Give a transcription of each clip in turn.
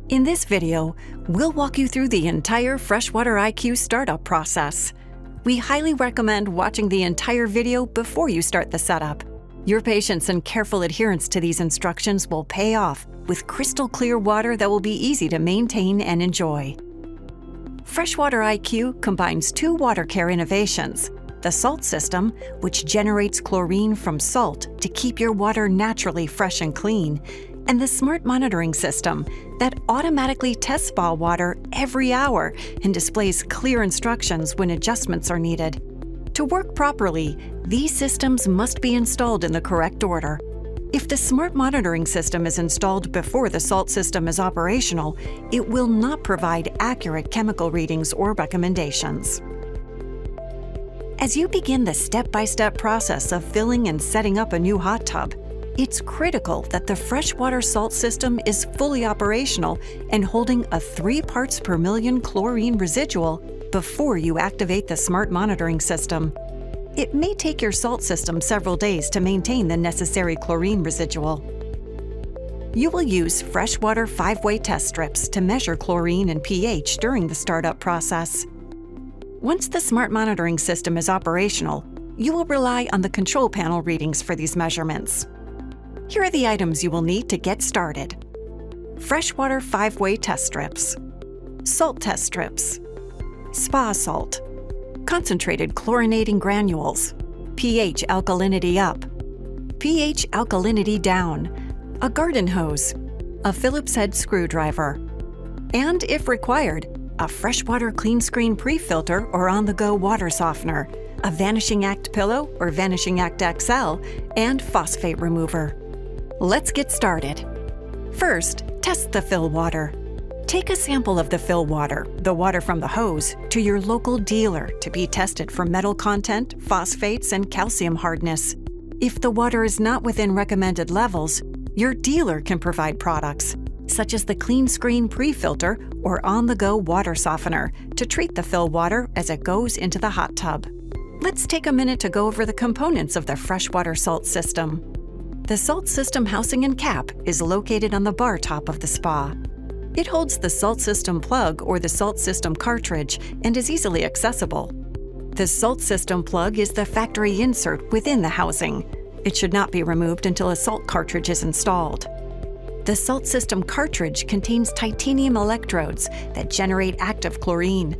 In this video, we'll walk you through the entire FreshWater IQ startup process. We highly recommend watching the entire video before you start the setup. Your patience and careful adherence to these instructions will pay off with crystal clear water that will be easy to maintain and enjoy. FreshWater IQ combines two water care innovations: the salt system, which generates chlorine from salt to keep your water naturally fresh and clean, and the smart monitoring system that automatically tests spa water every hour and displays clear instructions when adjustments are needed. To work properly, these systems must be installed in the correct order. If the smart monitoring system is installed before the salt system is operational, it will not provide accurate chemical readings or recommendations. As you begin the step-by-step process of filling and setting up a new hot tub, it's critical that the FreshWater salt system is fully operational and holding a 3 parts per million chlorine residual before you activate the smart monitoring system. It may take your salt system several days to maintain the necessary chlorine residual. You will use FreshWater 5-way test strips to measure chlorine and pH during the startup process. Once the smart monitoring system is operational, you will rely on the control panel readings for these measurements. Here are the items you will need to get started. FreshWater 5-way test strips, salt test strips, spa salt, concentrated chlorinating granules, pH Alkalinity Up, pH Alkalinity Down, a garden hose, a Phillips-head screwdriver, and, if required, a FreshWater clean screen pre-filter or on-the-go water softener, a Vanishing Act pillow or Vanishing Act XL, and phosphate remover. Let's get started. First, test the fill water. Take a sample of the fill water, the water from the hose, to your local dealer to be tested for metal content, phosphates, and calcium hardness. If the water is not within recommended levels, your dealer can provide products, such as the Clean Screen Pre-Filter or On-the-Go Water Softener, to treat the fill water as it goes into the hot tub. Let's take a minute to go over the components of the FreshWater salt system. The salt system housing and cap is located on the bar top of the spa. It holds the salt system plug or the salt system cartridge and is easily accessible. The salt system plug is the factory insert within the housing. It should not be removed until a salt cartridge is installed. The salt system cartridge contains titanium electrodes that generate active chlorine.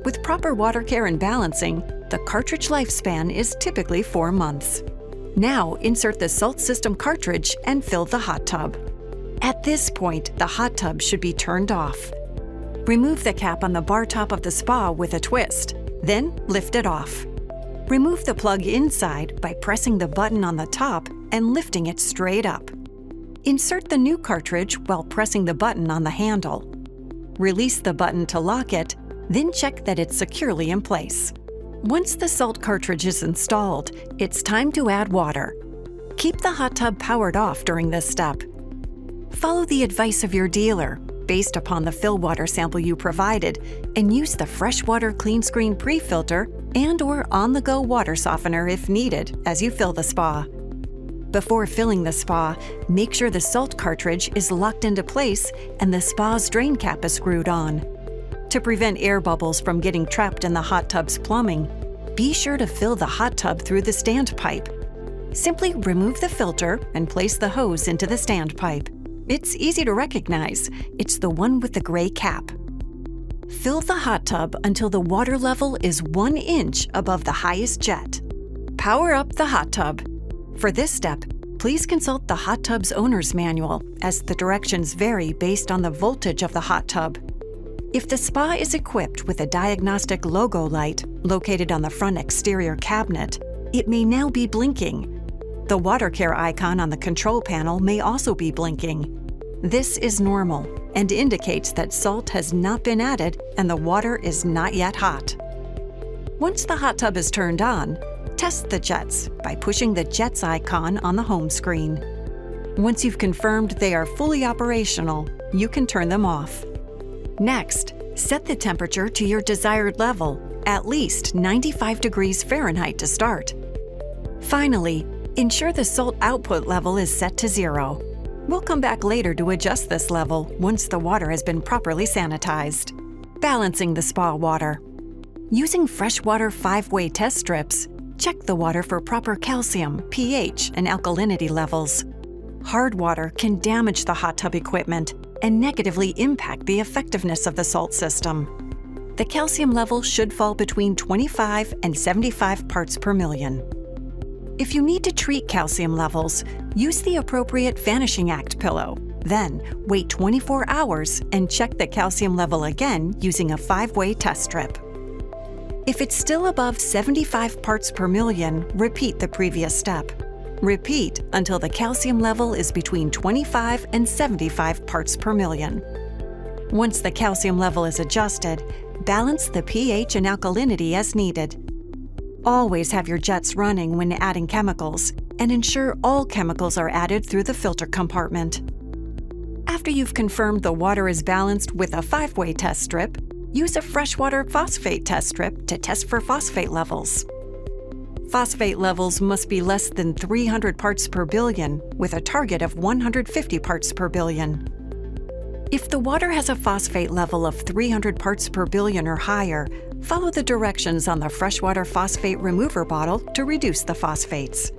With proper water care and balancing, the cartridge lifespan is typically 4 months. Now insert the salt system cartridge and fill the hot tub. At this point, the hot tub should be turned off. Remove the cap on the bar top of the spa with a twist, then lift it off. Remove the plug inside by pressing the button on the top and lifting it straight up. Insert the new cartridge while pressing the button on the handle. Release the button to lock it, then check that it's securely in place. Once the salt cartridge is installed, it's time to add water. Keep the hot tub powered off during this step. Follow the advice of your dealer, based upon the fill water sample you provided, and use the FreshWater Clean Screen Pre-Filter and/or on-the-go water softener if needed as you fill the spa. Before filling the spa, make sure the salt cartridge is locked into place and the spa's drain cap is screwed on. To prevent air bubbles from getting trapped in the hot tub's plumbing, be sure to fill the hot tub through the standpipe. Simply remove the filter and place the hose into the standpipe. It's easy to recognize. It's the one with the gray cap. Fill the hot tub until the water level is 1 inch above the highest jet. Power up the hot tub. For this step, please consult the hot tub's owner's manual, as the directions vary based on the voltage of the hot tub. If the spa is equipped with a diagnostic logo light located on the front exterior cabinet, it may now be blinking. The water care icon on the control panel may also be blinking. This is normal and indicates that salt has not been added and the water is not yet hot. Once the hot tub is turned on, test the jets by pushing the jets icon on the home screen. Once you've confirmed they are fully operational, you can turn them off. Next, set the temperature to your desired level, at least 95 degrees Fahrenheit to start. Finally, ensure the salt output level is set to 0. We'll come back later to adjust this level once the water has been properly sanitized. Balancing the spa water. Using FreshWater 5-way test strips, check the water for proper calcium, pH, and alkalinity levels. Hard water can damage the hot tub equipment and negatively impact the effectiveness of the salt system. The calcium level should fall between 25 and 75 parts per million. If you need to treat calcium levels, use the appropriate Vanishing Act pillow. Then, wait 24 hours and check the calcium level again using a 5-way test strip. If it's still above 75 parts per million, repeat the previous step. Repeat until the calcium level is between 25 and 75 parts per million. Once the calcium level is adjusted, balance the pH and alkalinity as needed. Always have your jets running when adding chemicals, and ensure all chemicals are added through the filter compartment. After you've confirmed the water is balanced with a 5-way test strip, use a FreshWater phosphate test strip to test for phosphate levels. Phosphate levels must be less than 300 parts per billion, with a target of 150 parts per billion. If the water has a phosphate level of 300 parts per billion or higher, follow the directions on the FreshWater phosphate remover bottle to reduce the phosphates.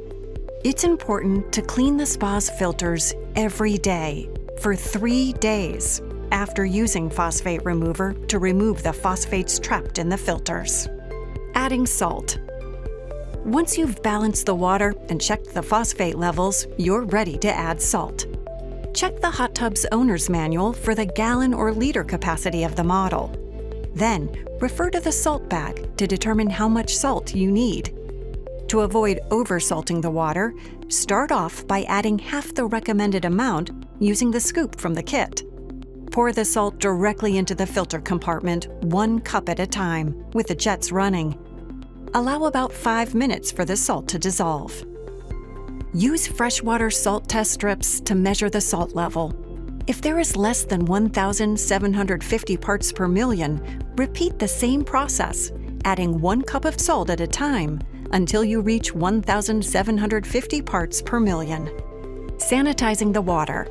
It's important to clean the spa's filters every day for 3 days after using phosphate remover to remove the phosphates trapped in the filters. Adding salt. Once you've balanced the water and checked the phosphate levels, you're ready to add salt. Check the hot tub's owner's manual for the gallon or liter capacity of the model. Then, refer to the salt bag to determine how much salt you need. To avoid oversalting the water, start off by adding half the recommended amount using the scoop from the kit. Pour the salt directly into the filter compartment 1 cup at a time, with the jets running. Allow about 5 minutes for the salt to dissolve. Use FreshWater salt test strips to measure the salt level. If there is less than 1,750 parts per million, repeat the same process, adding 1 cup of salt at a time until you reach 1,750 parts per million. Sanitizing the water.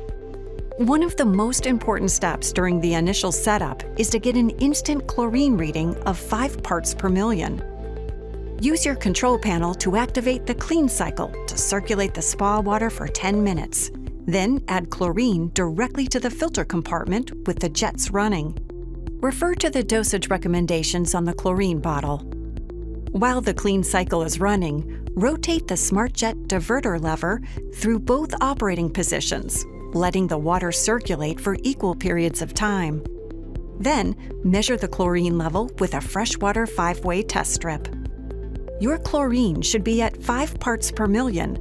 One of the most important steps during the initial setup is to get an instant chlorine reading of 5 parts per million. Use your control panel to activate the clean cycle to circulate the spa water for 10 minutes. Then add chlorine directly to the filter compartment with the jets running. Refer to the dosage recommendations on the chlorine bottle. While the clean cycle is running, rotate the SmartJet diverter lever through both operating positions, letting the water circulate for equal periods of time. Then, measure the chlorine level with a FreshWater 5-way test strip. Your chlorine should be at 5 parts per million.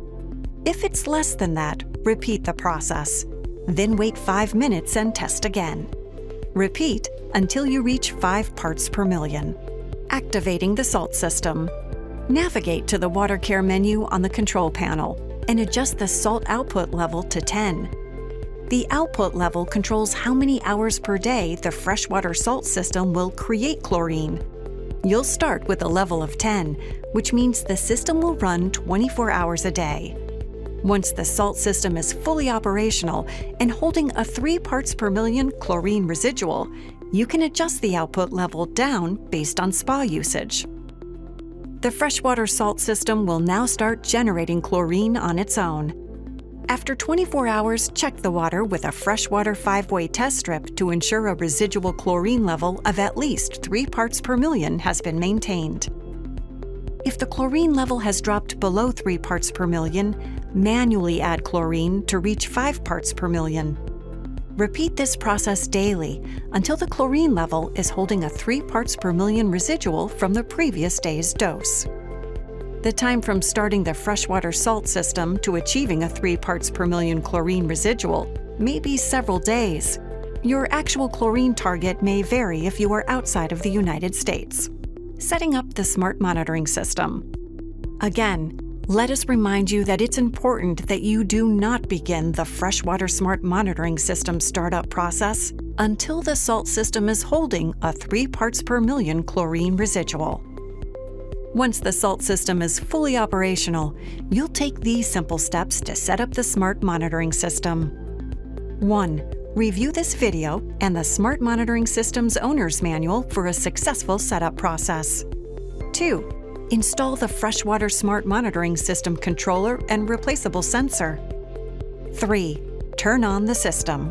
If it's less than that, repeat the process. Then wait 5 minutes and test again. Repeat until you reach 5 parts per million. Activating the salt system. Navigate to the Water Care menu on the control panel and adjust the salt output level to 10. The output level controls how many hours per day the FreshWater salt system will create chlorine. You'll start with a level of 10, which means the system will run 24 hours a day. Once the salt system is fully operational and holding a 3 parts per million chlorine residual, you can adjust the output level down based on spa usage. The FreshWater salt system will now start generating chlorine on its own. After 24 hours, check the water with a FreshWater 5-way test strip to ensure a residual chlorine level of at least 3 parts per million has been maintained. If the chlorine level has dropped below 3 parts per million, manually add chlorine to reach 5 parts per million. Repeat this process daily until the chlorine level is holding a 3 parts per million residual from the previous day's dose. The time from starting the FreshWater salt system to achieving a 3 parts per million chlorine residual may be several days. Your actual chlorine target may vary if you are outside of the United States. Setting up the smart monitoring system. Again, let us remind you that it's important that you do not begin the FreshWater Smart Monitoring System startup process until the salt system is holding a 3 parts per million chlorine residual. Once the salt system is fully operational, you'll take these simple steps to set up the smart monitoring system. 1. Review this video and the Smart Monitoring System's Owner's Manual for a successful setup process. 2. Install the FreshWater Smart Monitoring System controller and replaceable sensor. 3. Turn on the system.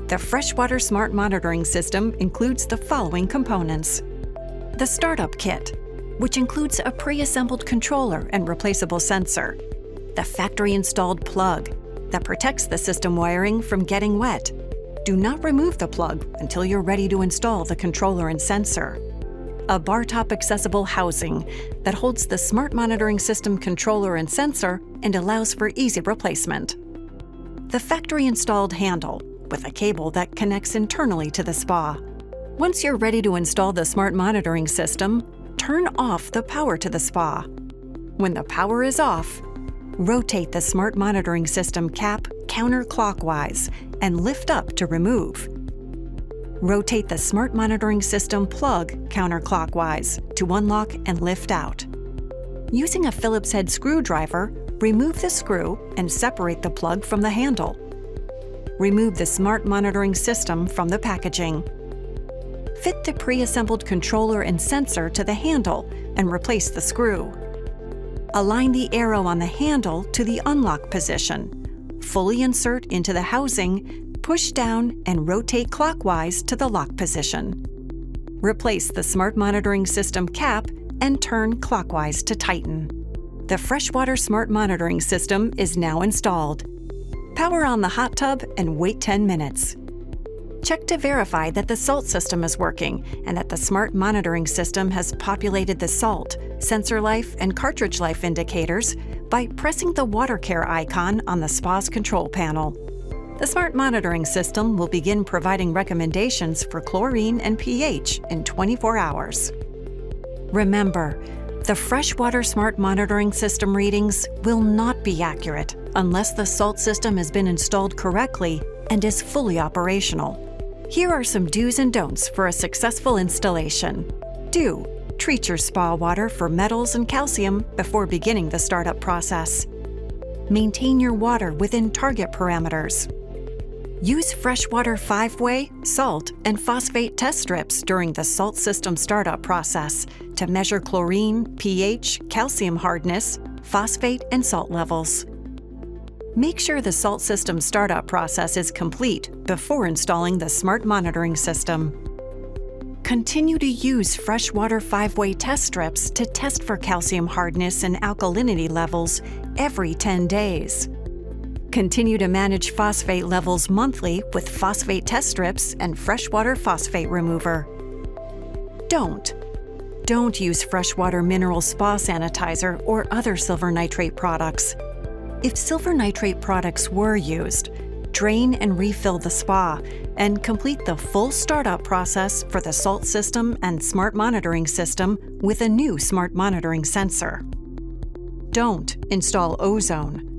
The FreshWater Smart Monitoring System includes the following components: the startup kit, which includes a pre-assembled controller and replaceable sensor, the factory-installed plug that protects the system wiring from getting wet. Do not remove the plug until you're ready to install the controller and sensor. A bar-top accessible housing that holds the Smart Monitoring System controller and sensor and allows for easy replacement. The factory-installed handle with a cable that connects internally to the spa. Once you're ready to install the Smart Monitoring System, turn off the power to the spa. When the power is off, rotate the Smart Monitoring System cap counterclockwise and lift up to remove. Rotate the Smart Monitoring System plug counterclockwise to unlock and lift out. Using a Phillips-head screwdriver, remove the screw and separate the plug from the handle. Remove the Smart Monitoring System from the packaging. Fit the pre-assembled controller and sensor to the handle and replace the screw. Align the arrow on the handle to the unlock position. Fully insert into the housing, push down and rotate clockwise to the lock position. Replace the Smart Monitoring System cap and turn clockwise to tighten. The FreshWater Smart Monitoring System is now installed. Power on the hot tub and wait 10 minutes. Check to verify that the salt system is working and that the Smart Monitoring System has populated the salt, sensor life, and cartridge life indicators by pressing the water care icon on the spa's control panel. The Smart Monitoring System will begin providing recommendations for chlorine and pH in 24 hours. Remember, the FreshWater Smart Monitoring System readings will not be accurate unless the salt system has been installed correctly and is fully operational. Here are some do's and don'ts for a successful installation. Do: treat your spa water for metals and calcium before beginning the startup process. Maintain your water within target parameters. Use FreshWater 5-way, salt, and phosphate test strips during the salt system startup process to measure chlorine, pH, calcium hardness, phosphate, and salt levels. Make sure the salt system startup process is complete before installing the Smart Monitoring System. Continue to use FreshWater 5-way test strips to test for calcium hardness and alkalinity levels every 10 days. Continue to manage phosphate levels monthly with phosphate test strips and FreshWater Phosphate Remover. Don't use FreshWater Mineral Spa Sanitizer or other silver nitrate products. If silver nitrate products were used, drain and refill the spa and complete the full startup process for the salt system and Smart Monitoring System with a new Smart Monitoring sensor. Don't install ozone.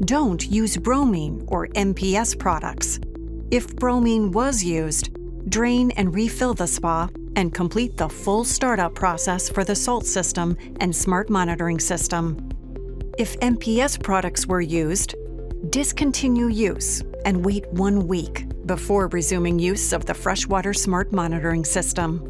Don't use bromine or MPS products. If bromine was used, drain and refill the spa and complete the full startup process for the salt system and Smart Monitoring System. If MPS products were used, discontinue use and wait 1 week before resuming use of the FreshWater Smart Monitoring System.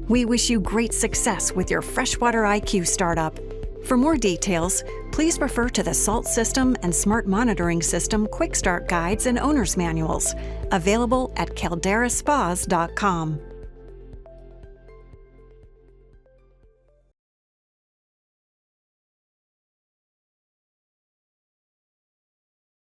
We wish you great success with your FreshWater IQ startup. For more details, please refer to the Salt System and Smart Monitoring System Quick Start Guides and Owner's Manuals, available at calderaspas.com.